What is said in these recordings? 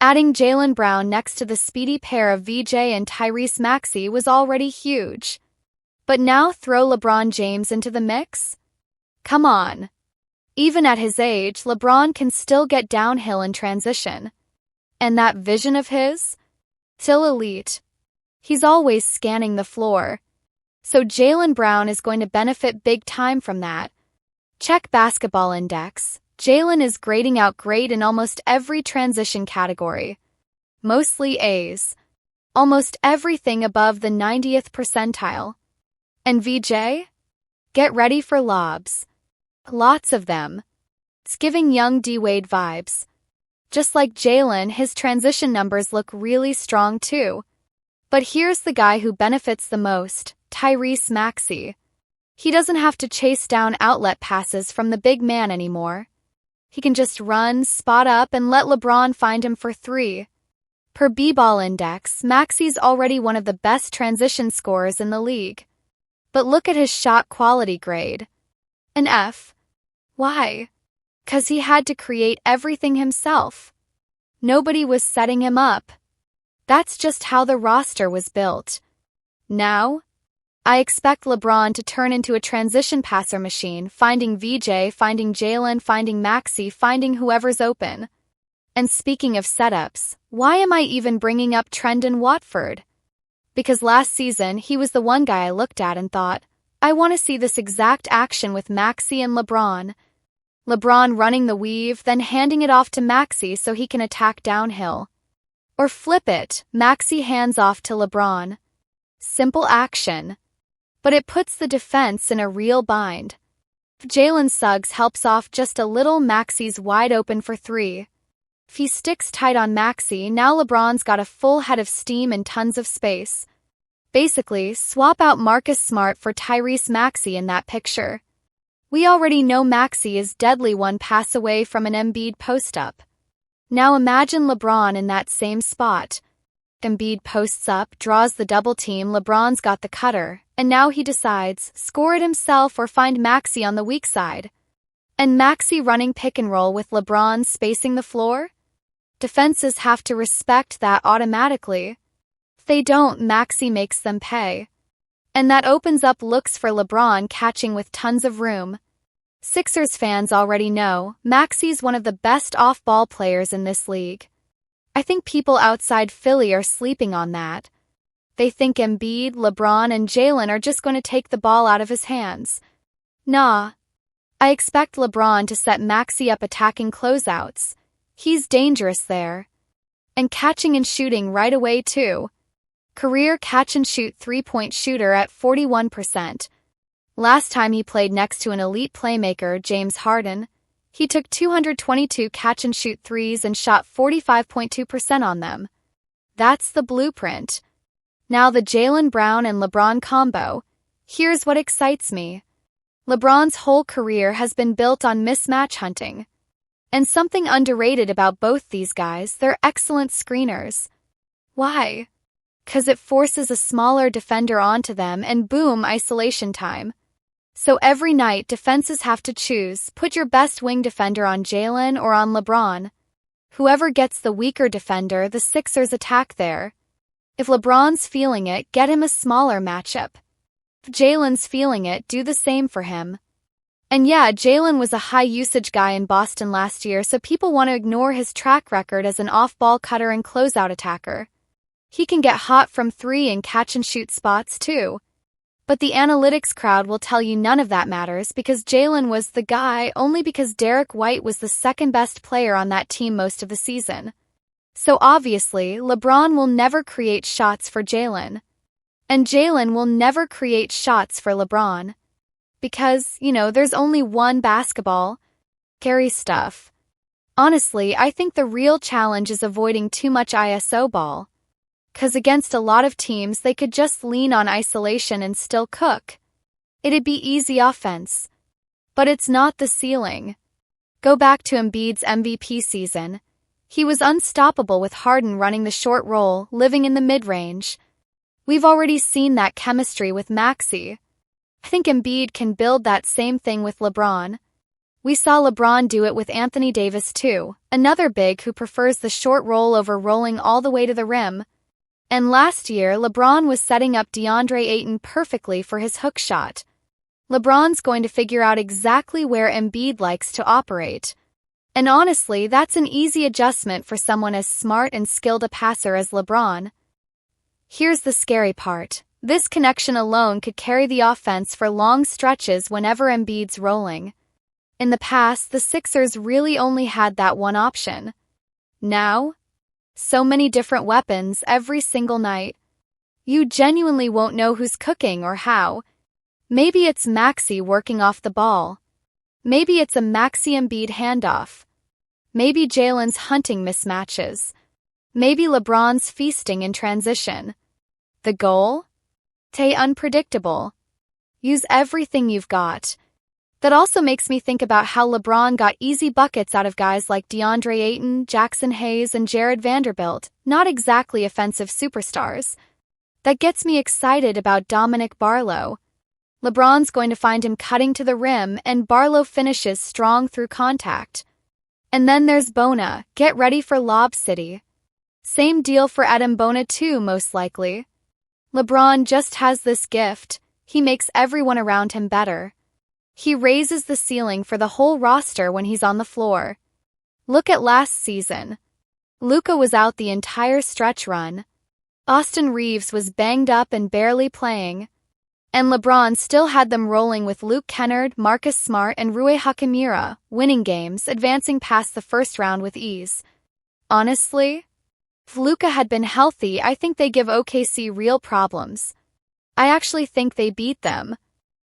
Adding Jaylen Brown next to the speedy pair of VJ and Tyrese Maxey was already huge. But now throw LeBron James into the mix? Come on. Even at his age, LeBron can still get downhill in transition. And that vision of his? Still elite. He's always scanning the floor. So Jaylen Brown is going to benefit big time from that. Check basketball index. Jaylen is grading out great in almost every transition category. Mostly A's. Almost everything above the 90th percentile. And VJ? Get ready for lobs. Lots of them. It's giving young D-Wade vibes. Just like Jaylen, his transition numbers look really strong too. But here's the guy who benefits the most, Tyrese Maxey. He doesn't have to chase down outlet passes from the big man anymore. He can just run, spot up, and let LeBron find him for three. Per B-ball index, Maxey's already one of the best transition scorers in the league. But look at his shot quality grade. An F. Why? 'Cause he had to create everything himself. Nobody was setting him up. That's just how the roster was built. Now, I expect LeBron to turn into a transition passer machine, finding VJ, finding Jaylen, finding Maxey, finding whoever's open. And speaking of setups, why am I even bringing up Trendon Watford? Because last season, he was the one guy I looked at and thought, I want to see this exact action with Maxey and LeBron. LeBron running the weave, then handing it off to Maxey so he can attack downhill. Or flip it, Maxey hands off to LeBron. Simple action. But it puts the defense in a real bind. If Jalen Suggs helps off just a little, Maxey's wide open for three. If he sticks tight on Maxey, now LeBron's got a full head of steam and tons of space. Basically, swap out Marcus Smart for Tyrese Maxey in that picture. We already know Maxey is deadly one pass away from an Embiid post-up. Now imagine LeBron in that same spot. Embiid posts up, draws the double team, LeBron's got the cutter, and now he decides, score it himself or find Maxey on the weak side. And Maxey running pick and roll with LeBron spacing the floor? Defenses have to respect that automatically. If they don't, Maxey makes them pay. And that opens up looks for LeBron catching with tons of room. Sixers fans already know, Maxey's one of the best off-ball players in this league. I think people outside Philly are sleeping on that. They think Embiid, LeBron, and Jaylen are just going to take the ball out of his hands. Nah. I expect LeBron to set Maxey up attacking closeouts. He's dangerous there. And catching and shooting right away too. Career catch-and-shoot three-point shooter at 41%. Last time he played next to an elite playmaker, James Harden, he took 222 catch-and-shoot threes and shot 45.2% on them. That's the blueprint. Now the Jaylen Brown and LeBron combo. Here's what excites me. LeBron's whole career has been built on mismatch hunting. And something underrated about both these guys, they're excellent screeners. Why? 'Cause it forces a smaller defender onto them and boom, isolation time. So every night, defenses have to choose, put your best wing defender on Jaylen or on LeBron. Whoever gets the weaker defender, the Sixers attack there. If LeBron's feeling it, get him a smaller matchup. If Jaylen's feeling it, do the same for him. And yeah, Jaylen was a high-usage guy in Boston last year, so people want to ignore his track record as an off-ball cutter and closeout attacker. He can get hot from three and catch-and-shoot spots too. But the analytics crowd will tell you none of that matters because Jaylen was the guy only because Derek White was the second-best player on that team most of the season. So obviously, LeBron will never create shots for Jaylen. And Jaylen will never create shots for LeBron. Because, there's only one basketball. Scary stuff. Honestly, I think the real challenge is avoiding too much ISO ball. 'Cause against a lot of teams, they could just lean on isolation and still cook. It'd be easy offense. But it's not the ceiling. Go back to Embiid's MVP season. He was unstoppable with Harden running the short roll, living in the mid-range. We've already seen that chemistry with Maxey. I think Embiid can build that same thing with LeBron. We saw LeBron do it with Anthony Davis too, another big who prefers the short roll over rolling all the way to the rim. And last year, LeBron was setting up DeAndre Ayton perfectly for his hook shot. LeBron's going to figure out exactly where Embiid likes to operate. And honestly, that's an easy adjustment for someone as smart and skilled a passer as LeBron. Here's the scary part. This connection alone could carry the offense for long stretches whenever Embiid's rolling. In the past, the Sixers really only had that one option. Now, so many different weapons every single night. You genuinely won't know who's cooking or how. Maybe it's Maxey working off the ball. Maybe it's a Maxey Embiid handoff. Maybe Jalen's hunting mismatches. Maybe LeBron's feasting in transition. The goal? Stay unpredictable. Use everything you've got. That also makes me think about how LeBron got easy buckets out of guys like DeAndre Ayton, Jackson Hayes, and Jared Vanderbilt, not exactly offensive superstars. That gets me excited about Dominic Barlow. LeBron's going to find him cutting to the rim, and Barlow finishes strong through contact. And then there's Bona. Get ready for Lob City. Same deal for Adam Bona too, most likely. LeBron just has this gift. He makes everyone around him better. He raises the ceiling for the whole roster when he's on the floor. Look at last season. Luka was out the entire stretch run. Austin Reeves was banged up and barely playing. And LeBron still had them rolling with Luke Kennard, Marcus Smart, and Rui Hachimura, winning games, advancing past the first round with ease. Honestly, if Luka had been healthy, I think they give OKC real problems. I actually think they beat them.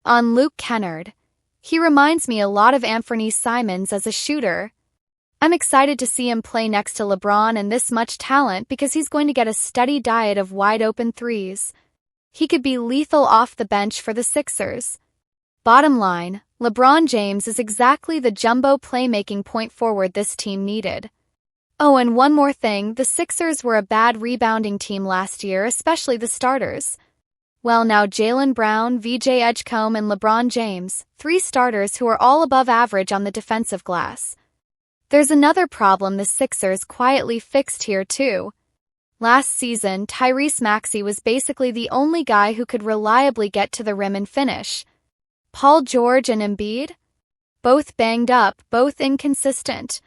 On Luke Kennard. He reminds me a lot of Anthony Simons as a shooter. I'm excited to see him play next to LeBron and this much talent because he's going to get a steady diet of wide-open threes. He could be lethal off the bench for the Sixers. Bottom line, LeBron James is exactly the jumbo playmaking point forward this team needed. Oh, and one more thing, the Sixers were a bad rebounding team last year, especially the starters. Well, now Jaylen Brown, VJ Edgecombe, and LeBron James, 3 starters who are all above average on the defensive glass. There's another problem the Sixers quietly fixed here too. Last season, Tyrese Maxey was basically the only guy who could reliably get to the rim and finish. Paul George and Embiid? Both banged up, both inconsistent.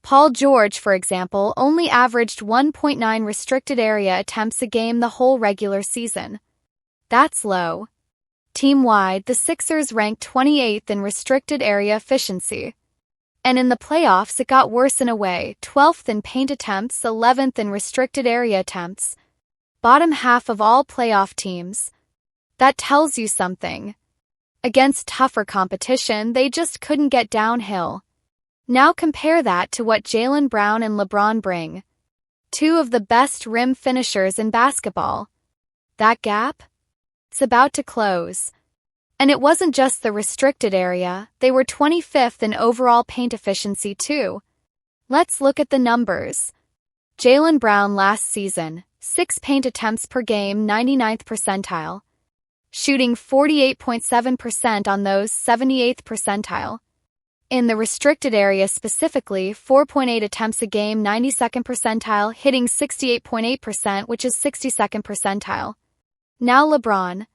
Paul George, for example, only averaged 1.9 restricted area attempts a game the whole regular season. That's low. Team-wide, the Sixers ranked 28th in restricted area efficiency. And in the playoffs, it got worse in a way, 12th in paint attempts, 11th in restricted area attempts. Bottom half of all playoff teams. That tells you something. Against tougher competition, they just couldn't get downhill. Now compare that to what Jaylen Brown and LeBron bring. 2 of the best rim finishers in basketball. That gap? It's about to close. And it wasn't just the restricted area, they were 25th in overall paint efficiency too. Let's look at the numbers. Jaylen Brown last season, 6 paint attempts per game, 99th percentile. Shooting 48.7% on those, 78th percentile. In the restricted area specifically, 4.8 attempts a game, 92nd percentile, hitting 68.8%, which is 62nd percentile. Now LeBron.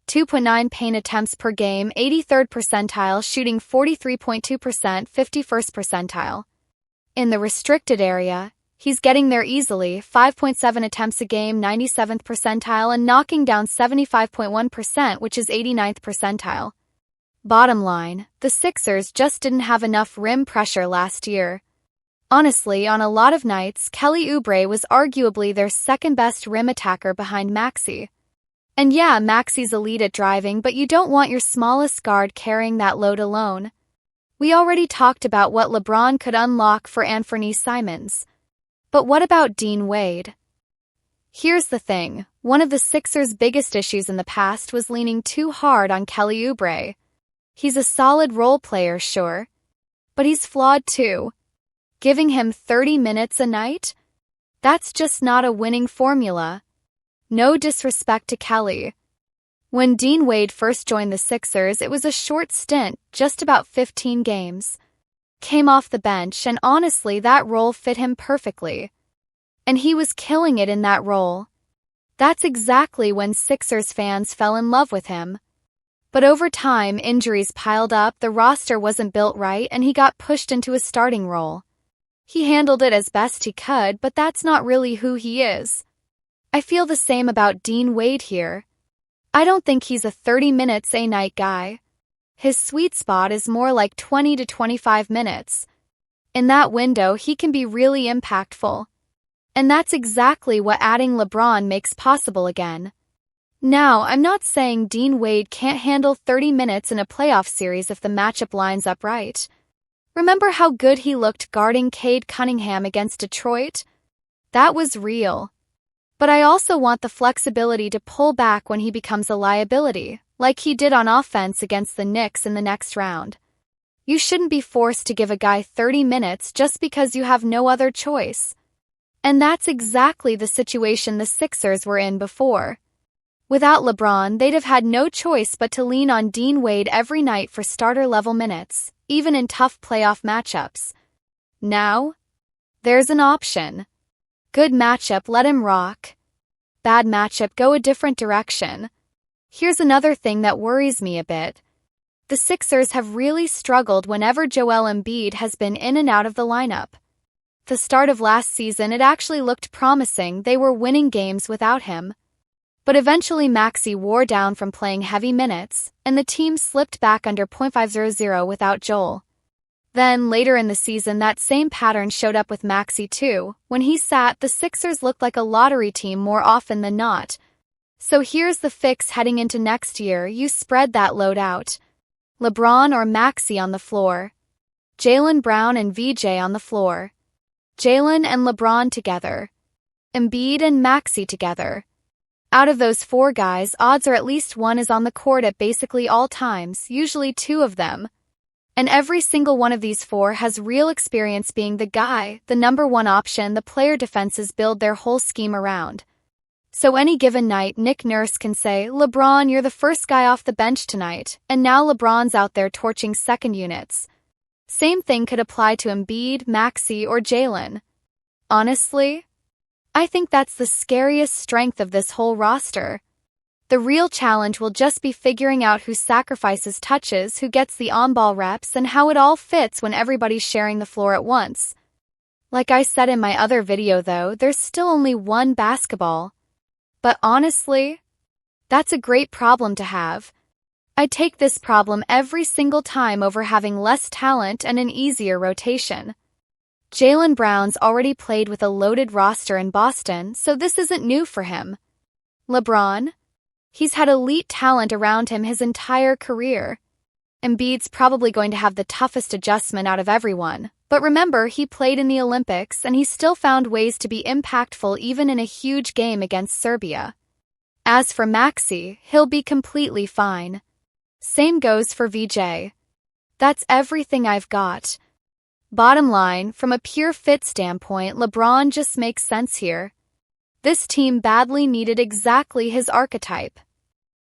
2.9 paint attempts per game, 83rd percentile, shooting 43.2%, 51st percentile. In the restricted area, he's getting there easily, 5.7 attempts a game, 97th percentile, and knocking down 75.1%, which is 89th percentile. Bottom line, the Sixers just didn't have enough rim pressure last year. Honestly, on a lot of nights, Kelly Oubre was arguably their second-best rim attacker behind Maxey. And yeah, Maxey's elite at driving, but you don't want your smallest guard carrying that load alone. We already talked about what LeBron could unlock for Anthony Simons. But what about Dean Wade? Here's the thing, one of the Sixers' biggest issues in the past was leaning too hard on Kelly Oubre. He's a solid role player, sure. But he's flawed too. Giving him 30 minutes a night? That's just not a winning formula. No disrespect to Kelly. When Dean Wade first joined the Sixers, it was a short stint, just about 15 games. Came off the bench, and honestly, that role fit him perfectly. And he was killing it in that role. That's exactly when Sixers fans fell in love with him. But over time, injuries piled up, the roster wasn't built right, and he got pushed into a starting role. He handled it as best he could, but that's not really who he is. I feel the same about Dean Wade here. I don't think he's a 30 minutes a night guy. His sweet spot is more like 20 to 25 minutes. In that window, he can be really impactful. And that's exactly what adding LeBron makes possible again. Now, I'm not saying Dean Wade can't handle 30 minutes in a playoff series if the matchup lines up right. Remember how good he looked guarding Cade Cunningham against Detroit? That was real. But I also want the flexibility to pull back when he becomes a liability, like he did on offense against the Knicks in the next round. You shouldn't be forced to give a guy 30 minutes just because you have no other choice. And that's exactly the situation the Sixers were in before. Without LeBron, they'd have had no choice but to lean on Dean Wade every night for starter-level minutes, even in tough playoff matchups. Now, there's an option. Good matchup, let him rock. Bad matchup, go a different direction. Here's another thing that worries me a bit. The Sixers have really struggled whenever Joel Embiid has been in and out of the lineup. The start of last season, it actually looked promising. They were winning games without him. But eventually Maxey wore down from playing heavy minutes, and the team slipped back under .500 without Joel. Then, later in the season, that same pattern showed up with Maxey too. When he sat, the Sixers looked like a lottery team more often than not. So here's the fix heading into next year: you spread that load out. LeBron or Maxey on the floor. Jaylen Brown and VJ on the floor. Jaylen and LeBron together. Embiid and Maxey together. Out of those four guys, odds are at least one is on the court at basically all times, usually two of them. And every single one of these four has real experience being the guy, the number one option the player defenses build their whole scheme around. So any given night, Nick Nurse can say, "LeBron, you're the first guy off the bench tonight," and now LeBron's out there torching second units. Same thing could apply to Embiid, Maxey, or Jaylen. Honestly, I think that's the scariest strength of this whole roster. The real challenge will just be figuring out who sacrifices touches, who gets the on-ball reps, and how it all fits when everybody's sharing the floor at once. Like I said in my other video though, there's still only one basketball. But honestly, that's a great problem to have. I'd take this problem every single time over having less talent and an easier rotation. Jaylen Brown's already played with a loaded roster in Boston, so this isn't new for him. LeBron? He's had elite talent around him his entire career. Embiid's probably going to have the toughest adjustment out of everyone, but remember, he played in the Olympics and he still found ways to be impactful even in a huge game against Serbia. As for Maxey, he'll be completely fine. Same goes for VJ. That's everything I've got. Bottom line, from a pure fit standpoint, LeBron just makes sense here. This team badly needed exactly his archetype.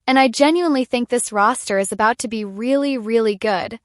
And I genuinely think this roster is about to be really, really good.